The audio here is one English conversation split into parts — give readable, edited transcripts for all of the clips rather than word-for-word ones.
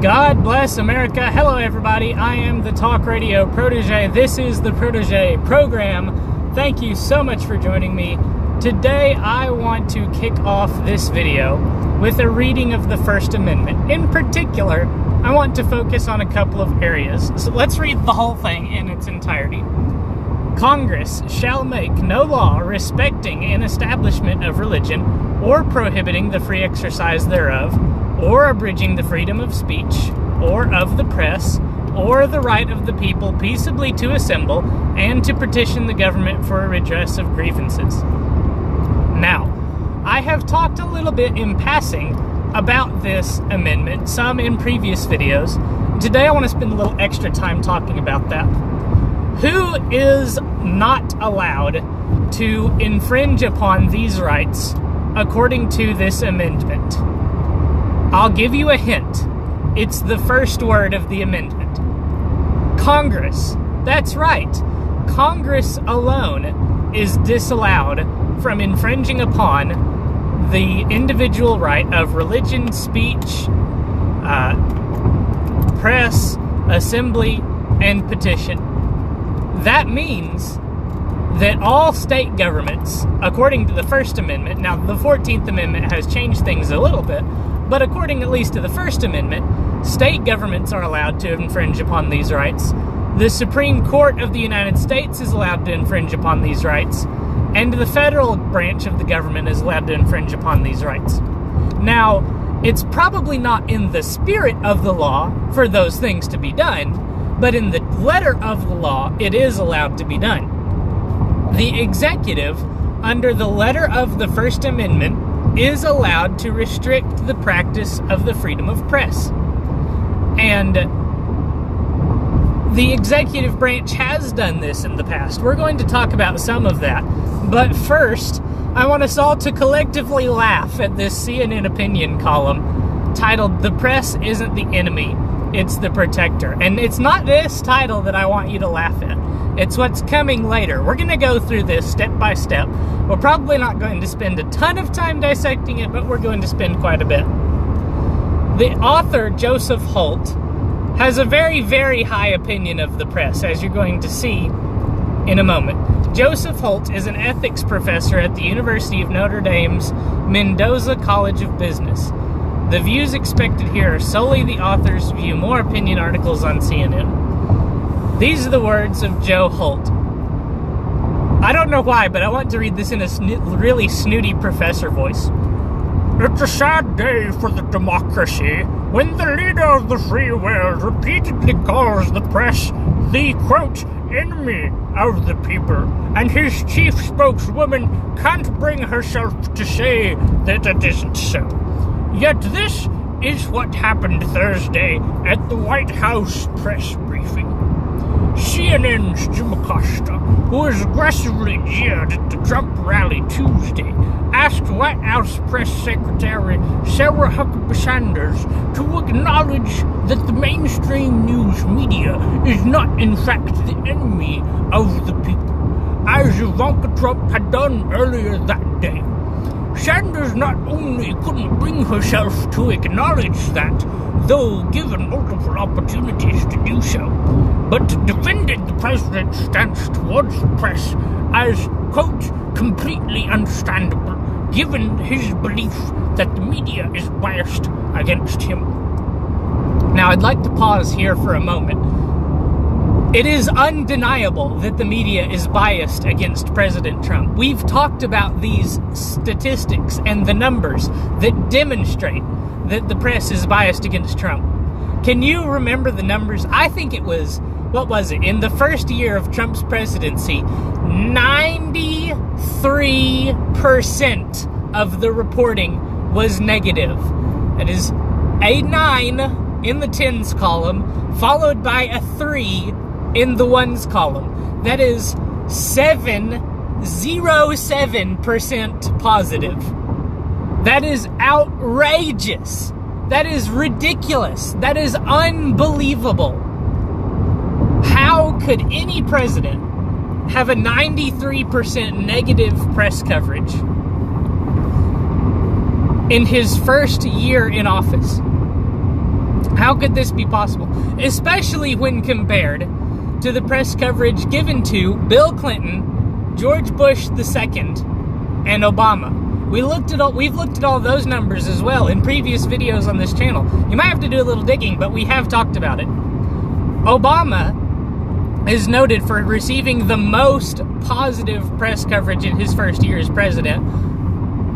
God bless America. Hello, everybody. I am the Talk Radio Protege. This is the Protege program. Thank you so much for joining me. Today, I want to kick off this video with a reading of the First Amendment. In particular, I want to focus on a couple of areas. So let's read the whole thing in its entirety. Congress shall make no law respecting an establishment of religion or prohibiting the free exercise thereof, or abridging the freedom of speech, or of the press, or the right of the people peaceably to assemble and to petition the government for a redress of grievances. Now, I have talked a little bit in passing about this amendment, some in previous videos. Today I want to spend a little extra time talking about that. Who is not allowed to infringe upon these rights according to this amendment? I'll give you a hint. It's the first word of the amendment. Congress. That's right. Congress alone is disallowed from infringing upon the individual right of religion, speech, press, assembly, and petition. That means that all state governments, according to the First Amendment, now the 14th Amendment has changed things a little bit, but according at least to the First Amendment, state governments are allowed to infringe upon these rights. The Supreme Court of the United States is allowed to infringe upon these rights, and the federal branch of the government is allowed to infringe upon these rights. Now, it's probably not in the spirit of the law for those things to be done, but in the letter of the law, it is allowed to be done. The executive, under the letter of the First Amendment, is allowed to restrict the practice of the freedom of press. And the executive branch has done this in the past. We're going to talk about some of that. But first, I want us all to collectively laugh at this CNN opinion column titled, "The Press Isn't the Enemy, It's the Protector." And it's not this title that I want you to laugh at. It's what's coming later. We're going to go through this step by step. We're probably not going to spend a ton of time dissecting it, but we're going to spend quite a bit. The author, Joseph Holt, has a very, very high opinion of the press, as you're going to see in a moment. Joseph Holt is an ethics professor at the University of Notre Dame's Mendoza College of Business. The views expected here are solely the author's view. More opinion articles on CNN. These are the words of Joe Holt. I don't know why, but I want to read this in a really snooty professor voice. It's a sad day for the democracy when the leader of the free world repeatedly calls the press the, quote, enemy of the people, and his chief spokeswoman can't bring herself to say that it isn't so. Yet this is what happened Thursday at the White House press briefing. CNN's Jim Acosta, who was aggressively jeered at the Trump rally Tuesday, asked White House Press Secretary Sarah Huckabee Sanders to acknowledge that the mainstream news media is not in fact the enemy of the people, as Ivanka Trump had done earlier that day. Sanders not only couldn't bring herself to acknowledge that, though given multiple opportunities to do so, but defended the president's stance towards the press as, quote, completely understandable, given his belief that the media is biased against him. Now, I'd like to pause here for a moment. It is undeniable that the media is biased against President Trump. We've talked about these statistics and the numbers that demonstrate that the press is biased against Trump. Can you remember the numbers? I think it was, what was it? In the first year of Trump's presidency, 93% of the reporting was negative. That is a 9 in the tens column, followed by a 3 in the ones column. That is 707% positive. That is outrageous. That is ridiculous. That is unbelievable. How could any president have a 93% negative press coverage in his first year in office? How could this be possible? Especially when compared to the press coverage given to Bill Clinton, George Bush II, and Obama. We've looked at all those numbers as well in previous videos on this channel. You might have to do a little digging, but we have talked about it. Obama is noted for receiving the most positive press coverage in his first year as president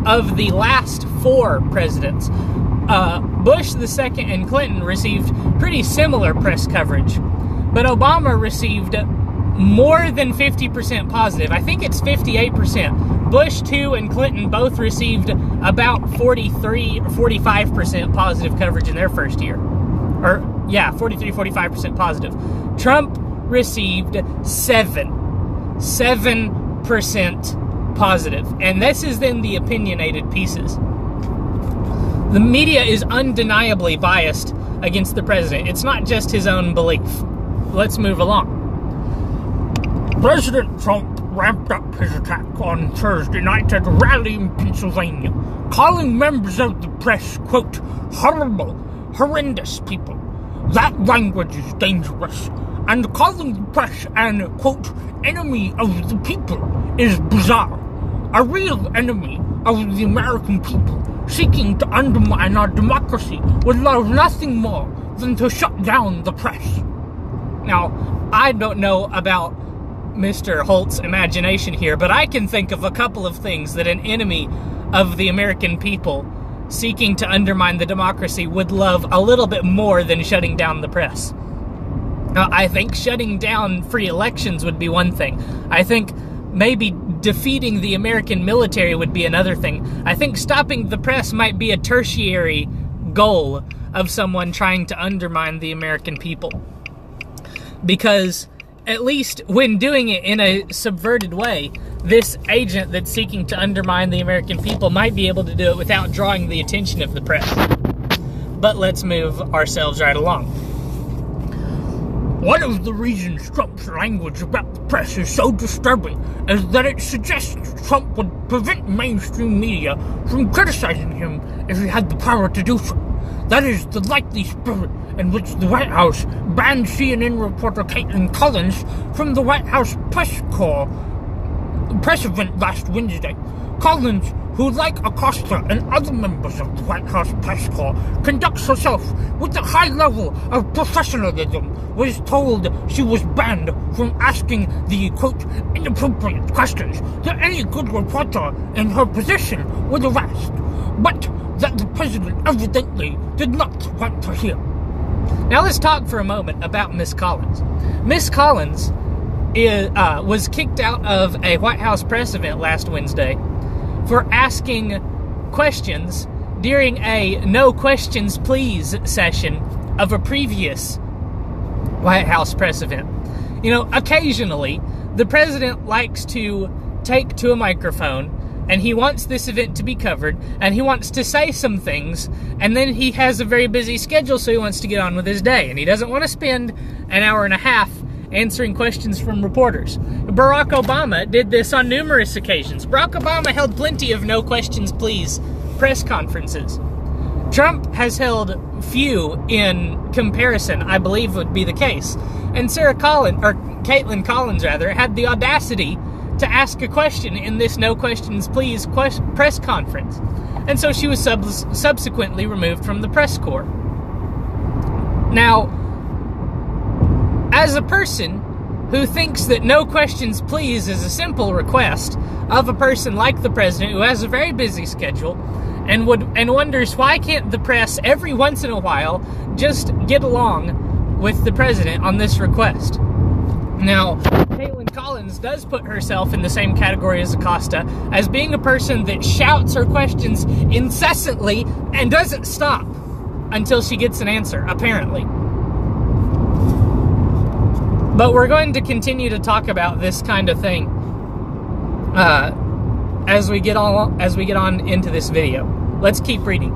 of the last 4 presidents. Bush II and Clinton received pretty similar press coverage, but Obama received more than 50% positive. I think it's 58%. Bush II and Clinton both received about 43 or 45% positive coverage in their first year. 45% positive. Trump received 7% positive. And this is in the opinionated pieces. The media is undeniably biased against the president. It's not just his own belief. Let's move along. President Trump ramped up his attack on Thursday night at a rally in Pennsylvania, calling members of the press, quote, horrible, horrendous people. That language is dangerous, and calling the press an, quote, enemy of the people is bizarre. A real enemy of the American people seeking to undermine our democracy would love nothing more than to shut down the press. Now, I don't know about Mr. Holt's imagination here, but I can think of a couple of things that an enemy of the American people seeking to undermine the democracy would love a little bit more than shutting down the press. Now, I think shutting down free elections would be one thing. I think maybe defeating the American military would be another thing. I think stopping the press might be a tertiary goal of someone trying to undermine the American people. Because at least when doing it in a subverted way, this agent that's seeking to undermine the American people might be able to do it without drawing the attention of the press. But let's move ourselves right along. One of the reasons Trump's language about the press is so disturbing is that it suggests Trump would prevent mainstream media from criticizing him if he had the power to do so. That is the likely spirit in which the White House banned CNN reporter Caitlin Collins from the White House press event last Wednesday. Collins, who, like Acosta and other members of the White House press corps, conducts herself with a high level of professionalism, was told she was banned from asking the, quote, inappropriate questions that any good reporter in her position would have asked, but that the president evidently did not want to hear. Now let's talk for a moment about Miss Collins. Miss Collins was kicked out of a White House press event last Wednesday for asking questions during a no questions please session of a previous White House press event. You know, occasionally the president likes to take to a microphone and he wants this event to be covered and he wants to say some things, and then he has a very busy schedule, so he wants to get on with his day and he doesn't want to spend an hour and a half answering questions from reporters. Barack Obama did this on numerous occasions. Barack Obama held plenty of no questions please press conferences. Trump has held few in comparison, I believe would be the case. And Caitlin Collins had the audacity to ask a question in this no questions please press conference. And so she was subsequently removed from the press corps. Now, as a person who thinks that no questions please is a simple request of a person like the president who has a very busy schedule and wonders why can't the press every once in a while just get along with the president on this request. Now, Caitlin Collins does put herself in the same category as Acosta as being a person that shouts her questions incessantly and doesn't stop until she gets an answer, apparently. But we're going to continue to talk about this kind of thing as we get on into this video. Let's keep reading.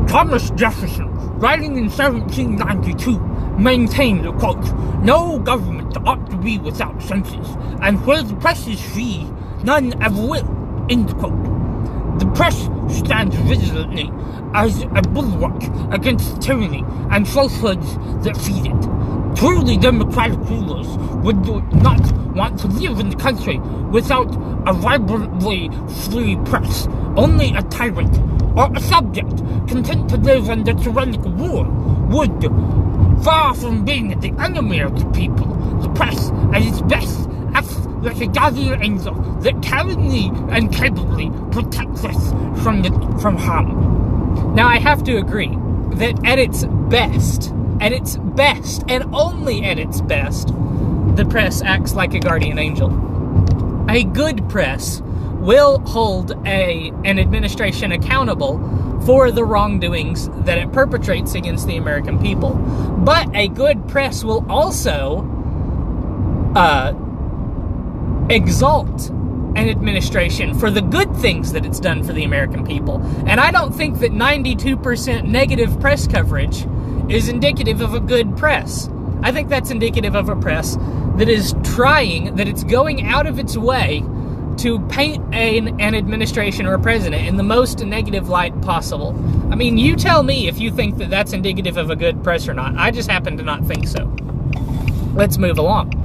Thomas Jefferson, writing in 1792, maintained, quote, no government ought to be without censors, and where the press is free, none ever will, end quote. The press stands vigilantly as a bulwark against tyranny and falsehoods that feed it. Truly democratic rulers would not want to live in the country without a vibrantly free press. Only a tyrant or a subject content to live under tyrannical rule would, far from being the enemy of the people, the press at its best acts like a guardian angel that caringly and capably protects us from harm. Now, I have to agree that at its best, and only at its best, the press acts like a guardian angel. A good press will hold an administration accountable for the wrongdoings that it perpetrates against the American people. But a good press will also exalt an administration for the good things that it's done for the American people. And I don't think that 92% negative press coverage is indicative of a good press. I think that's indicative of a press that is trying, that it's going out of its way to paint an administration or a president in the most negative light possible. I mean, you tell me if you think that that's indicative of a good press or not. I just happen to not think so. Let's move along.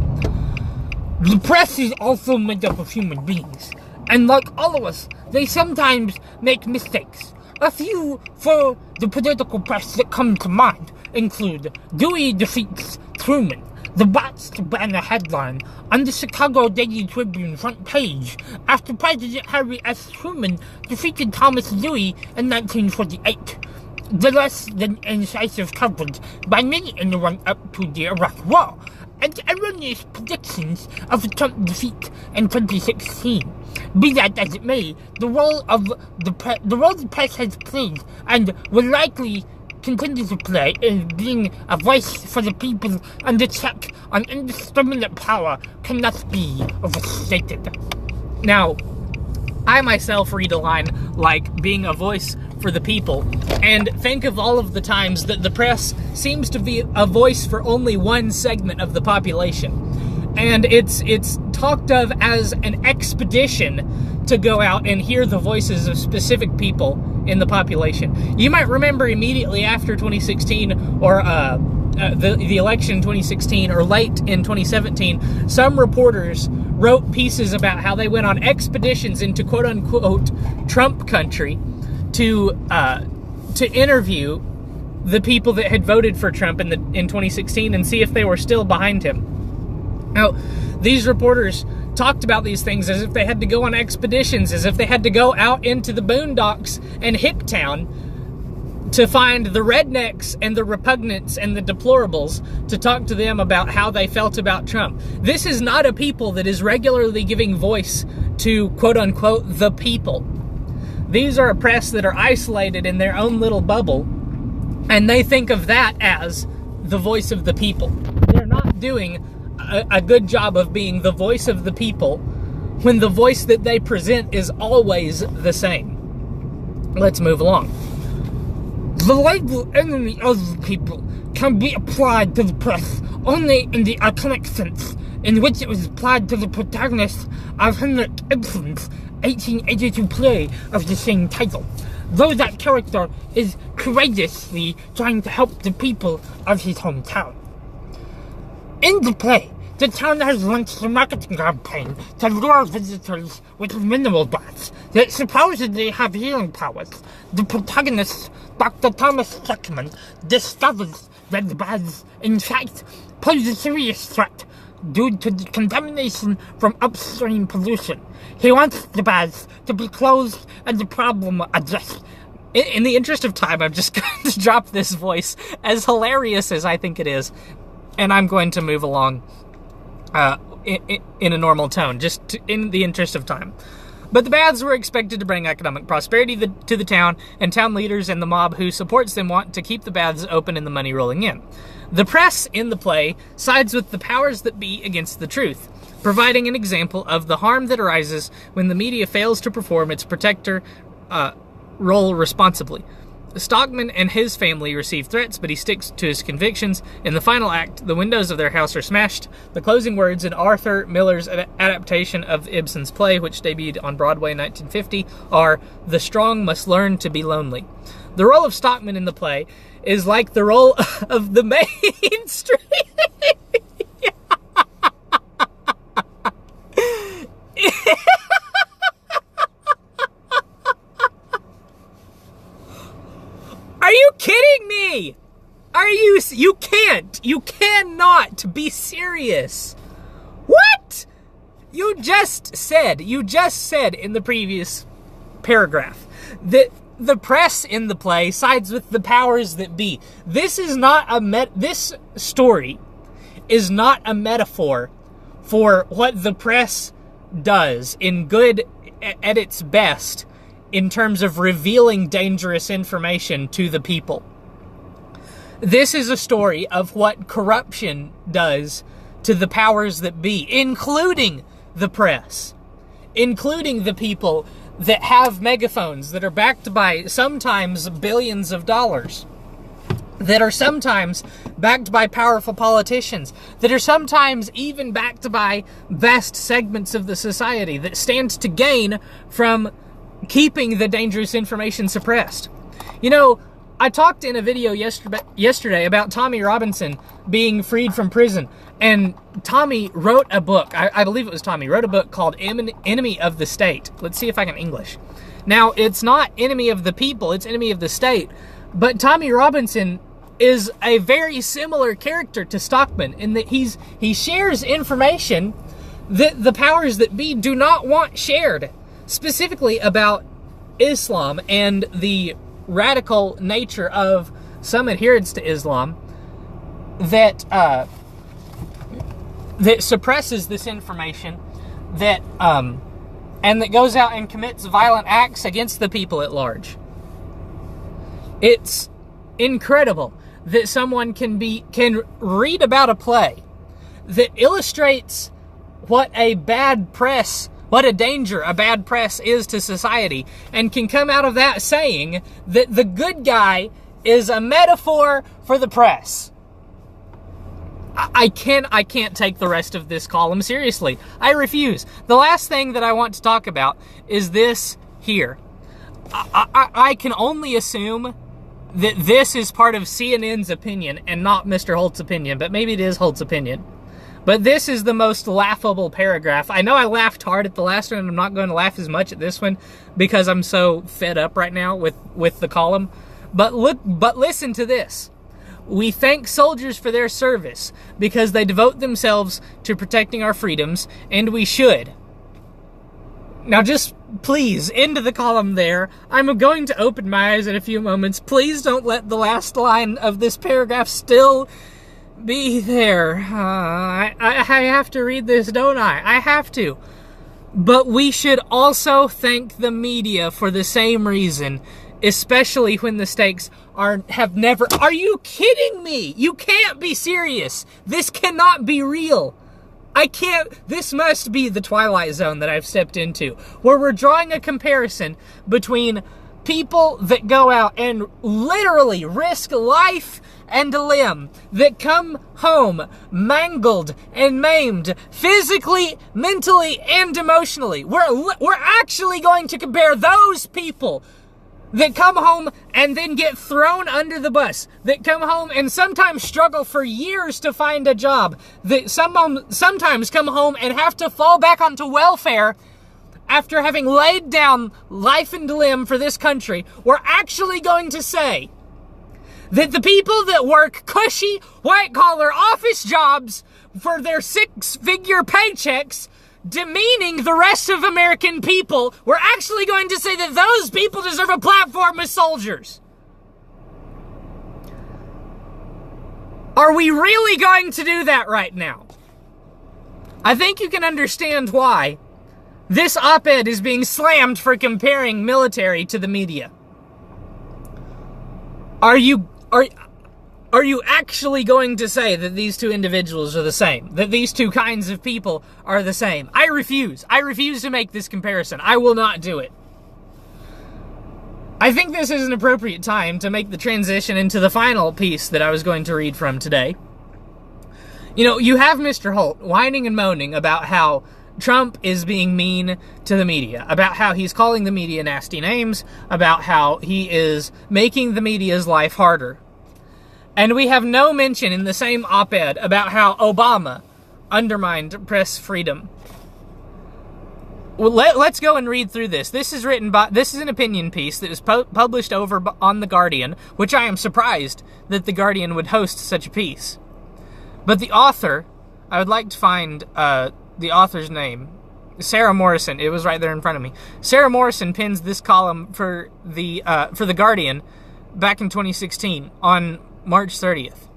The press is also made up of human beings, and like all of us, they sometimes make mistakes. A few for the political press that come to mind include Dewey defeats Truman, the Bats to banner headline on the Chicago Daily Tribune front page after President Harry S. Truman defeated Thomas Dewey in 1948. The less than incisive coverage by many in the run-up to the Iraq War, and erroneous predictions of a Trump defeat in 2016. Be that as it may, the role the press has played and will likely continue to play is being a voice for the people under check on indiscriminate power cannot be overstated. Now, I myself read a line like being a voice for the people and think of all of the times that the press seems to be a voice for only one segment of the population. And it's talked of as an expedition to go out and hear the voices of specific people in the population. You might remember immediately after 2016 or the election in 2016 or late in 2017, some reporters wrote pieces about how they went on expeditions into quote-unquote Trump country to interview the people that had voted for Trump in 2016 and see if they were still behind him. Now, these reporters talked about these things as if they had to go on expeditions, as if they had to go out into the boondocks and Hicktown to find the rednecks and the repugnants and the deplorables to talk to them about how they felt about Trump. This is not a people that is regularly giving voice to quote-unquote the people. These are a press that are isolated in their own little bubble, and they think of that as the voice of the people. They're not doing a good job of being the voice of the people when the voice that they present is always the same. Let's move along. The label enemy of the people can be applied to the press only in the iconic sense in which it was applied to the protagonist of Henrik Ibsen's 1882 play of the same title, though that character is courageously trying to help the people of his hometown. In the play, the town has launched a marketing campaign to lure visitors with mineral baths that supposedly have healing powers. The protagonist, Dr. Thomas Checkman, discovers that the baths, in fact, pose a serious threat due to the contamination from upstream pollution. He wants the baths to be closed and the problem addressed. In the interest of time, I'm just going to drop this voice, as hilarious as I think it is, and I'm going to move along in a normal tone, in the interest of time. But the baths were expected to bring economic prosperity to the town, and town leaders and the mob who supports them want to keep the baths open and the money rolling in. The press in the play sides with the powers that be against the truth, providing an example of the harm that arises when the media fails to perform its protector role responsibly. Stockman and his family receive threats, but he sticks to his convictions. In the final act, the windows of their house are smashed. The closing words in Arthur Miller's adaptation of Ibsen's play, which debuted on Broadway in 1950, are, "The strong must learn to be lonely." The role of Stockman in the play is like the role of the mainstream. Are you kidding me? You cannot be serious. What? You just said in the previous paragraph that the press in the play sides with the powers that be. This story is not a metaphor for what the press does in good at its best in terms of revealing dangerous information to the people. This is a story of what corruption does to the powers that be, including the press, including the people that have megaphones that are backed by sometimes billions of dollars, that are sometimes backed by powerful politicians, that are sometimes even backed by vast segments of the society that stand to gain from keeping the dangerous information suppressed. You know, I talked in a video yesterday about Tommy Robinson being freed from prison, and Tommy wrote a book. I believe it was Tommy wrote a book called Enemy of the State. Let's see if I can English. Now, it's not Enemy of the People, it's Enemy of the State, but Tommy Robinson is a very similar character to Stockman in that he shares information that the powers that be do not want shared, specifically about Islam and the radical nature of some adherents to Islam that suppresses this information, that and that goes out and commits violent acts against the people at large. It's incredible that someone can read about a play that illustrates what a danger a bad press is to society, and can come out of that saying that the good guy is a metaphor for the press. I can't take the rest of this column seriously. I refuse. The last thing that I want to talk about is this here. I can only assume that this is part of CNN's opinion and not Mr. Holt's opinion, but maybe it is Holt's opinion. But this is the most laughable paragraph. I know I laughed hard at the last one, and I'm not going to laugh as much at this one because I'm so fed up right now with the column. But listen to this. We thank soldiers for their service because they devote themselves to protecting our freedoms, and we should. Now just please, into the column there. I'm going to open my eyes in a few moments. Please don't let the last line of this paragraph still be there. I have to read this, don't I? I have to. But we should also thank the media for the same reason, especially when the stakes have never... Are you kidding me? You can't be serious. This cannot be real. I can't... This must be the Twilight Zone that I've stepped into, where we're drawing a comparison between people that go out and literally risk life and limb, that come home mangled and maimed physically, mentally, and emotionally. We're actually going to compare those people that come home and then get thrown under the bus, that come home and sometimes struggle for years to find a job, that sometimes come home and have to fall back onto welfare after having laid down life and limb for this country. We're actually going to say that the people that work cushy, white-collar office jobs for their six-figure paychecks, demeaning the rest of American people, we're actually going to say that those people deserve a platform as soldiers. Are we really going to do that right now? I think you can understand why this op-ed is being slammed for comparing military to the media. Are you actually going to say that these two individuals are the same? That these two kinds of people are the same? I refuse. I refuse to make this comparison. I will not do it. I think this is an appropriate time to make the transition into the final piece that I was going to read from today. You know, you have Mr. Holt whining and moaning about how Trump is being mean to the media, about how he's calling the media nasty names, about how he is making the media's life harder. And we have no mention in the same op-ed about how Obama undermined press freedom. Well, let's go and read through this. This is an opinion piece that was published over on The Guardian, which I am surprised that The Guardian would host such a piece. But the author, I would like to find the author's name. Sarah Morrison. It was right there in front of me. Sarah Morrison pins this column for the Guardian back in 2016 on March 30th.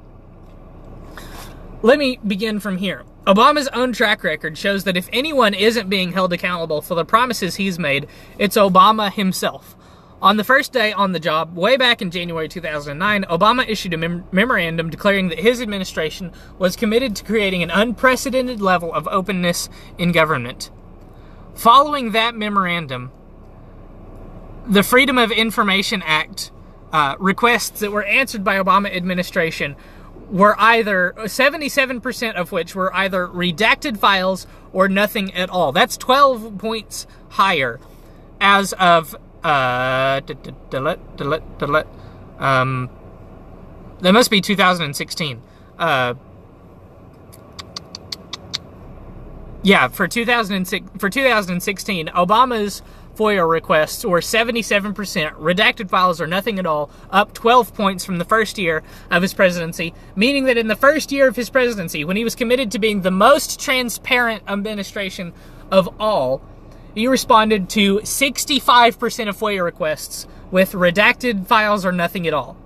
Let me begin from here. Obama's own track record shows that if anyone isn't being held accountable for the promises he's made, it's Obama himself. On the first day on the job, way back in January 2009, Obama issued a memorandum declaring that his administration was committed to creating an unprecedented level of openness in government. Following that memorandum, the Freedom of Information Act requests that were answered by Obama administration were either 77% of which were either redacted files or nothing at all. That's 12 points higher as of that must be 2016. For 2016, Obama's FOIA requests were 77%, redacted files are nothing at all, up 12 points from the first year of his presidency, meaning that in the first year of his presidency, when he was committed to being the most transparent administration of all, he responded to 65% of FOIA requests with redacted files or nothing at all.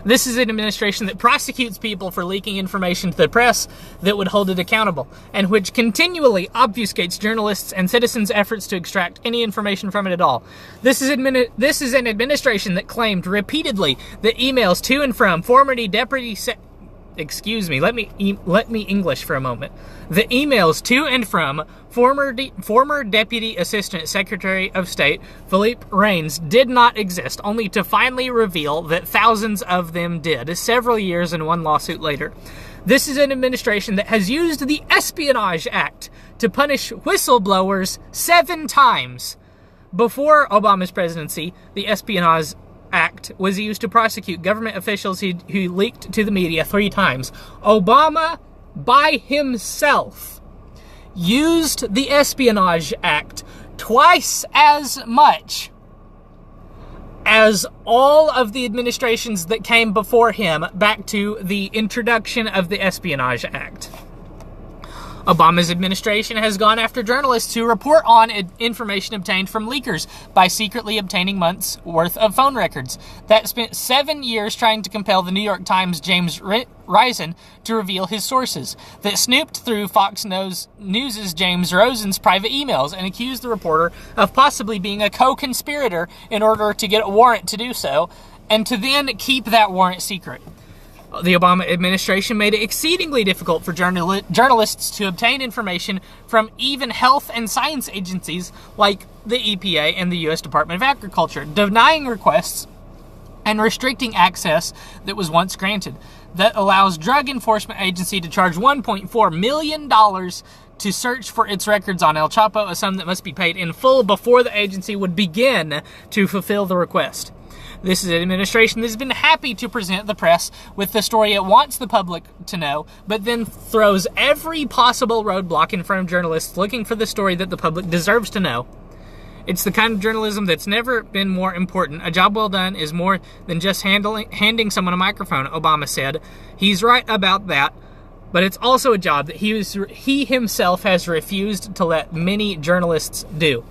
This is an administration that prosecutes people for leaking information to the press that would hold it accountable, and which continually obfuscates journalists' and citizens' efforts to extract any information from it at all. This is an administration that claimed repeatedly that emails to and from former deputy let me English for a moment. The emails to and from former Deputy Assistant Secretary of State Philippe Reines did not exist, only to finally reveal that thousands of them did, several years and one lawsuit later. This is an administration that has used the Espionage Act to punish whistleblowers 7 times. Before Obama's presidency, the Espionage Act was used to prosecute government officials who leaked to the media 3 times. Obama, by himself, used the Espionage Act twice as much as all of the administrations that came before him back to the introduction of the Espionage Act. Obama's administration has gone after journalists who report on information obtained from leakers by secretly obtaining months' worth of phone records. That spent 7 years trying to compel the New York Times' James Risen to reveal his sources. That snooped through Fox News' James Rosen's private emails and accused the reporter of possibly being a co-conspirator in order to get a warrant to do so, and to then keep that warrant secret. The Obama administration made it exceedingly difficult for journalists to obtain information from even health and science agencies like the EPA and the U.S. Department of Agriculture, denying requests and restricting access that was once granted. That allows Drug Enforcement Agency to charge $1.4 million to search for its records on El Chapo, a sum that must be paid in full before the agency would begin to fulfill the request. This is an administration that has been happy to present the press with the story it wants the public to know, but then throws every possible roadblock in front of journalists looking for the story that the public deserves to know. It's the kind of journalism that's never been more important. A job well done is more than just handing someone a microphone, Obama said. He's right about that, but it's also a job that he himself has refused to let many journalists do.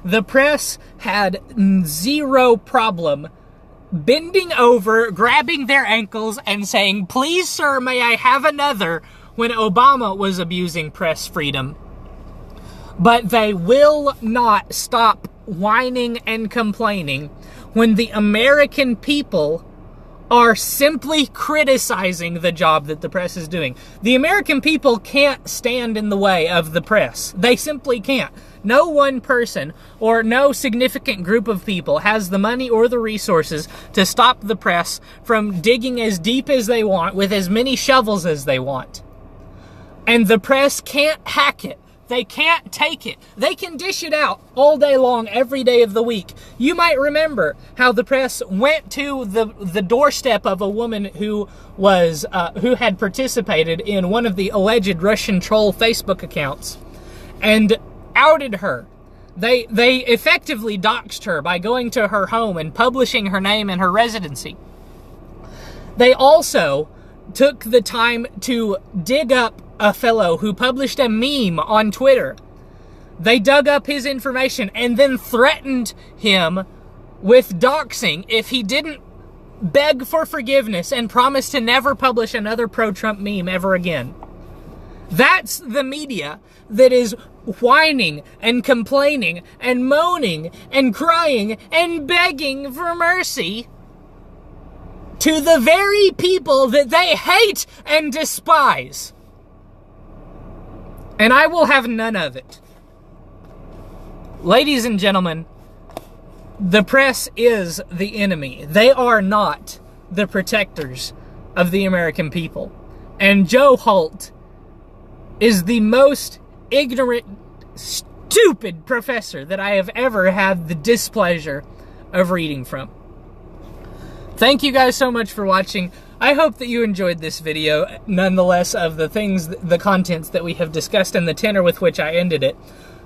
The press had zero problem bending over, grabbing their ankles, and saying, "Please, sir, may I have another?" when Obama was abusing press freedom. But they will not stop whining and complaining when the American people are simply criticizing the job that the press is doing. The American people can't stand in the way of the press. They simply can't. No one person or no significant group of people has the money or the resources to stop the press from digging as deep as they want with as many shovels as they want. And the press can't hack it. They can't take it. They can dish it out all day long, every day of the week. You might remember how the press went to the doorstep of a woman who had participated in one of the alleged Russian troll Facebook accounts and outed her. They effectively doxed her by going to her home and publishing her name and her residency. They also took the time to dig up a fellow who published a meme on Twitter. They dug up his information and then threatened him with doxing if he didn't beg for forgiveness and promise to never publish another pro-Trump meme ever again. That's the media that is whining and complaining and moaning and crying and begging for mercy to the very people that they hate and despise. And I will have none of it. Ladies and gentlemen, the press is the enemy. They are not the protectors of the American people. And Joe Holt is the most ignorant, stupid professor that I have ever had the displeasure of reading from. Thank you guys so much for watching. I hope that you enjoyed this video, nonetheless, of the contents that we have discussed and the tenor with which I ended it.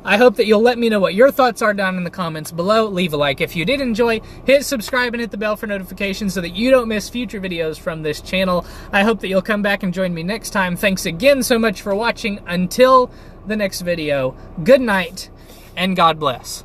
I hope that you'll let me know what your thoughts are down in the comments below. Leave a like if you did enjoy. Hit subscribe and hit the bell for notifications so that you don't miss future videos from this channel. I hope that you'll come back and join me next time. Thanks again so much for watching. Until the next video, good night and God bless.